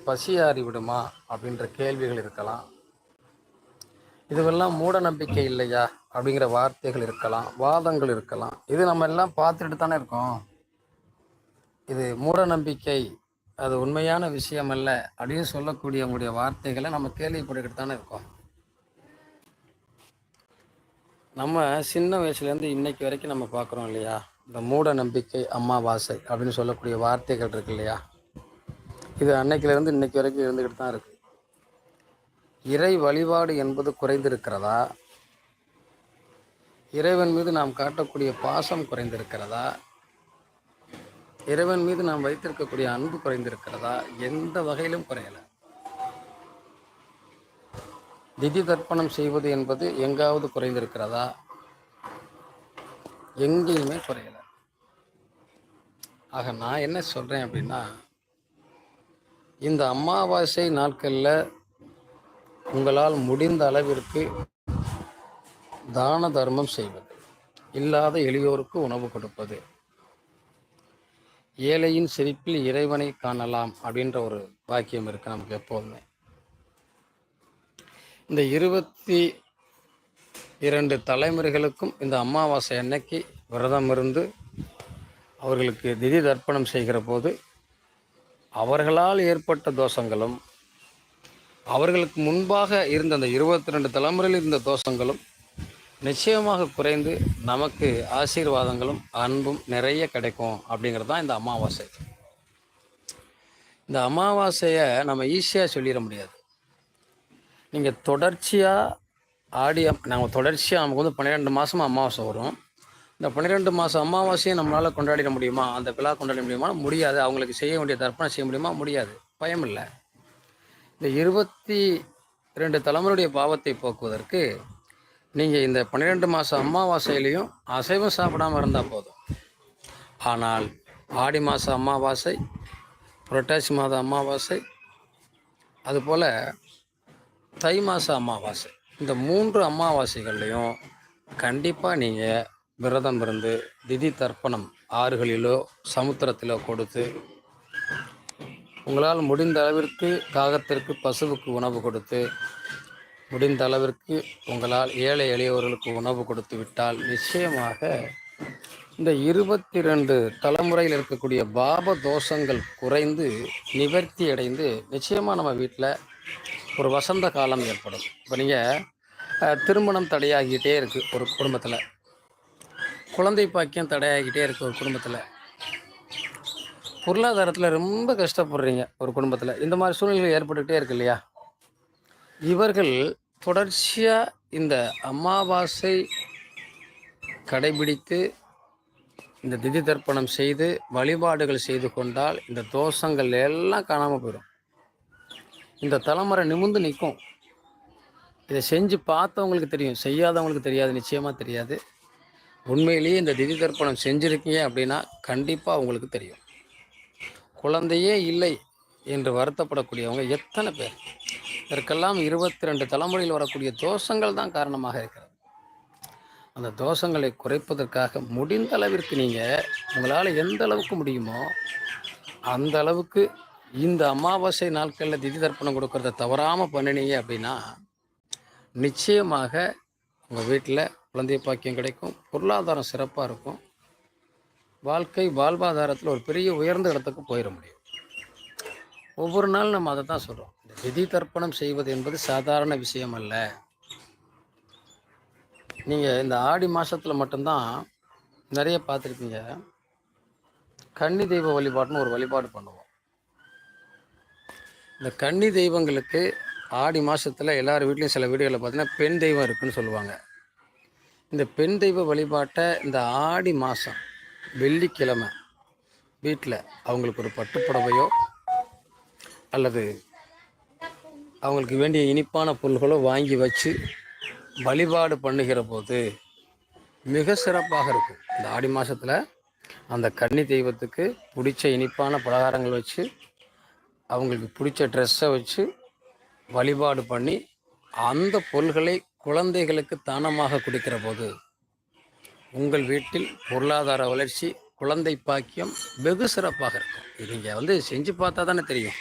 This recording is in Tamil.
பசியாறி விடுமா அப்படின்ற கேள்விகள் இருக்கலாம். இதுவெல்லாம் மூட நம்பிக்கை இல்லையா அப்படிங்கிற வார்த்தைகள் இருக்கலாம், வாதங்கள் இருக்கலாம். இது நம்ம எல்லாம் பார்த்துட்டு தானே இருக்கோம். இது மூட நம்பிக்கை, அது உண்மையான விஷயம் அல்ல அப்படின்னு சொல்லக்கூடிய உங்களுடைய வார்த்தைகளை நம்ம கேள்விப்பட்டுக்கிட்டு தானே இருக்கோம். நம்ம சின்ன வயசுலேருந்து இன்னைக்கு வரைக்கும் நம்ம பார்க்குறோம் இல்லையா, இந்த மூட நம்பிக்கை, அமாவாசை அப்படின்னு சொல்லக்கூடிய வார்த்தைகள் இருக்கு இல்லையா, இது அன்னைக்கிலேருந்து இன்னைக்கு வரைக்கும் இருந்துக்கிட்டு தான் இருக்குது. இறை வழிபாடு என்பது குறைந்திருக்கிறதா, இறைவன் மீது நாம் காட்டக்கூடிய பாசம் குறைந்திருக்கிறதா, இறைவன் மீது நாம் வைத்திருக்கக்கூடிய அன்பு குறைந்திருக்கிறதா? எந்த வகையிலும் குறையலை. திதி தர்ப்பணம் செய்வது என்பது எங்காவது குறைந்திருக்கிறதா? எங்கேயுமே குறையலை. ஆக நான் என்ன சொல்கிறேன் அப்படின்னா, இந்த அமாவாசை நாட்களில் உங்களால் முடிந்த அளவிற்கு தான தர்மம் செய்வது, இல்லாத எளியோருக்கு உணவு கொடுப்பது, ஏழையின் சிரிப்பில் இறைவனை காணலாம் அப்படின்ற ஒரு வாக்கியம் இருக்குது நமக்கு எப்போதுமே. இந்த 22 தலைமுறைகளுக்கும் இந்த அமாவாசை அன்னைக்கு விரதம் இருந்து அவர்களுக்கு திதி தர்ப்பணம் செய்கிற போது அவர்களால் ஏற்பட்ட தோஷங்களும், அவர்களுக்கு முன்பாக இருந்த அந்த 22 தலைமுறையில் இருந்த தோஷங்களும் நிச்சயமாக குறைந்து நமக்கு ஆசீர்வாதங்களும் அன்பும் நிறைய கிடைக்கும் அப்படிங்கிறது தான் இந்த அமாவாசை. இந்த அமாவாசையை நம்ம ஈஸியாக சொல்லிட முடியாது. நீங்கள் தொடர்ச்சியாக நாங்கள் தொடர்ச்சியாக நமக்கு வந்து 12 மாதமாக அமாவாசை வரும். இந்த 12 மாதம் அமாவாசையை நம்மளால் கொண்டாடிட முடியுமா, அந்த விழா கொண்டாட முடியுமா? முடியாது. அவங்களுக்கு செய்ய வேண்டிய தர்ப்பணம் செய்ய முடியுமா? முடியாது. பயம் இல்லை. இந்த 22 தலைமுறையுடைய பாவத்தை போக்குவதற்கு நீங்கள் இந்த 12 மாதம் அமாவாசையிலையும் அசைவம் சாப்பிடாமல் இருந்தால் போதும். ஆனால் ஆடி மாத அமாவாசை, புரட்டாசி மாத அமாவாசை, அதுபோல் தை மாத அமாவாசை, இந்த 3 அமாவாசைகள்லையும் கண்டிப்பாக நீங்கள் விரதம் இருந்து திதி தர்ப்பணம் ஆறுகளிலோ சமுத்திரத்திலோ கொடுத்து, உங்களால் முடிந்த அளவிற்கு காகத்திற்கு, பசுவுக்கு உணவு கொடுத்து, முடிந்த அளவிற்கு உங்களால் ஏழை எளியவர்களுக்கு உணவு கொடுத்து விட்டால் நிச்சயமாக இந்த 22 தலைமுறையில் இருக்கக்கூடிய பாப தோஷங்கள் குறைந்து நிவர்த்தி அடைந்து நிச்சயமாக நம்ம வீட்டில் ஒரு வசந்த காலம் ஏற்படும். இப்போ நீங்கள் திருமணம் தடையாகிட்டே இருக்குது ஒரு குடும்பத்தில், குழந்தை பாக்கியம் தடையாகிட்டே இருக்குது ஒரு குடும்பத்தில், பொருளாதாரத்தில் ரொம்ப கஷ்டப்படுறீங்க ஒரு குடும்பத்தில், இந்த மாதிரி சூழ்நிலைகள் ஏற்பட்டுக்கிட்டே இருக்கு இல்லையா? இவர்கள் தொடர்ச்சியாக இந்த அமாவாசை கடைபிடித்து இந்த திதி தர்ப்பணம் செய்து வழிபாடுகள் செய்து கொண்டால் இந்த தோஷங்கள் எல்லாம் காணாமல் போயிடும். இந்த தலைமுறை நிமிர்ந்து நிற்கும். இதை செஞ்சு பார்த்தவங்களுக்கு தெரியும், செய்யாதவங்களுக்கு தெரியாது, நிச்சயமாக தெரியாது. உண்மையிலேயே இந்த திதி தர்ப்பணம் செஞ்சுருக்கீங்க அப்படின்னா கண்டிப்பாக உங்களுக்கு தெரியும். குழந்தையே இல்லை என்று வருத்தப்படக்கூடியவங்க எத்தனை பேர்? இதற்கெல்லாம் 22 தலைமுறையில் வரக்கூடிய தோஷங்கள் தான் காரணமாக இருக்கிறது. அந்த தோஷங்களை குறைப்பதற்காக முடிந்த அளவிற்கு நீங்கள் உங்களால் எந்த அளவுக்கு முடியுமோ அந்த அளவுக்கு இந்த அமாவாசை நாட்களில் திதி தர்ப்பணம் கொடுக்கறத தவறாமல் பண்ணினீங்க அப்படின்னா நிச்சயமாக உங்கள் வீட்டில் குழந்தை பாக்கியம் கிடைக்கும், பொருளாதாரம் சிறப்பாக இருக்கும், வாழ்வாதாரத்தில் ஒரு பெரிய உயர்ந்த இடத்துக்கு போயிட முடியும். ஒவ்வொரு நாள் நம்ம அதை தான் சொல்கிறோம். இந்த திதி தர்ப்பணம் செய்வது என்பது சாதாரண விஷயம் அல்ல. நீங்கள் இந்த ஆடி மாதத்தில் மட்டும்தான் நிறைய பார்த்துருப்பீங்க, கன்னி தெய்வ வழிபாடுன்னு ஒரு வழிபாடு பண்ணுவோம். இந்த கன்னி தெய்வங்களுக்கு ஆடி மாதத்தில் எல்லார் வீட்லேயும் சில வீடுகளில் பார்த்தீங்கன்னா பெண் தெய்வம் இருக்குதுன்னு சொல்லுவாங்க. இந்த பெண் தெய்வ வழிபாட்டை இந்த ஆடி மாதம் வெள்ளிக்கிழமை வீட்டில் அவங்களுக்கு ஒரு பட்டுப்புடவையோ அல்லது அவங்களுக்கு வேண்டிய இனிப்பான பொருள்களோ வாங்கி வச்சு வழிபாடு பண்ணுகிற போது மிக சிறப்பாக இருக்கும். இந்த ஆடி மாதத்தில் அந்த கன்னி தெய்வத்துக்கு பிடிச்ச இனிப்பான பலகாரங்கள் வச்சு, அவங்களுக்கு பிடிச்ச ட்ரெஸ்ஸை வச்சு வழிபாடு பண்ணி அந்த பொருள்களை குழந்தைகளுக்கு தானமாக கொடுக்கிற போது உங்கள் வீட்டில் பொருளாதார வளர்ச்சி, குழந்தை பாக்கியம் வெகு சிறப்பாக இருக்கும். இது நீங்கள் செஞ்சு பார்த்தா தானே தெரியும்.